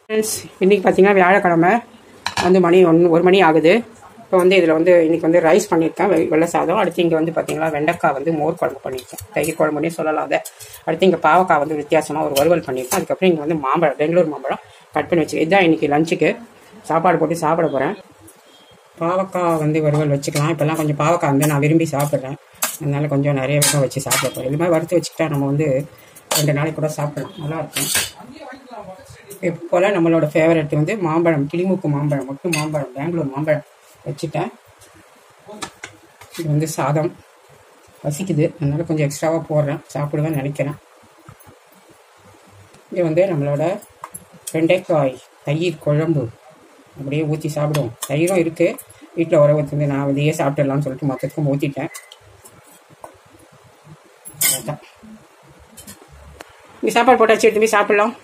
Friends, இன்றைக்கி பார்த்தீங்கன்னா வியாழக்கிழமை வந்து மணி 1 மணி ஆகுது. இப்போ வந்து இதில் வந்து இன்றைக்கி வந்து ரைஸ் பண்ணியிருக்கேன், வெள்ளை சாதம். அடுத்து இங்கே வந்து பார்த்தீங்கன்னா வெண்டைக்காய் வந்து மோர் குழம்பு பண்ணியிருக்கேன், தயிர் குழம்புனே சொல்லலாம் அதை. அடுத்து இங்கே பாவக்காய் வந்து வித்தியாசமாக ஒரு வறுவல் பண்ணியிருக்கேன். அதுக்கப்புறம் இங்கே வந்து மாம்பழம், பெங்களூர் மாம்பழம் கட் பண்ணி வச்சுருக்கேன். இதுதான் இன்றைக்கி லஞ்சுக்கு சாப்பாடு போட்டு சாப்பிட போகிறேன். பாவக்காய் வந்து வறுவல் வச்சுக்கலாம். இப்போல்லாம் கொஞ்சம் பாவக்காய் வந்து நான் விரும்பி சாப்பிட்றேன், அதனால் கொஞ்சம் நிறைய விஷயம் வச்சு சாப்பிட போகிறேன். இது மாதிரி வறுத்து வச்சுக்கிட்டா நம்ம வந்து 2 நாளைக்கு கூட சாப்பிடலாம், நல்லாயிருக்கும். இப்போலாம் நம்மளோட ஃபேவரட் வந்து மாம்பழம், கிளிமூக்கு மாம்பழம், மொட்டு மாம்பழம், பெங்களூர் மாம்பழம் வச்சுட்டேன். இது வந்து சாதம் வசிக்குது, அதனால கொஞ்சம் எக்ஸ்ட்ராவாக போடுறேன், சாப்பிடுவேன்னு நினைக்கிறேன். இது வந்து நம்மளோட வெண்டைக்காய் தயிர் குழம்பு அப்படியே ஊற்றி சாப்பிடுவோம். தயிரும் இருக்குது வீட்டில், உர ஊற்றி நான் இதையே சாப்பிட்டுடலாம்னு சொல்லிட்டு மொத்தத்துக்கும் ஊற்றிட்டேன். அதுதான் இங்கே சாப்பாடு போட்டாச்சு, எடுத்து போய் சாப்பிட்லாம்.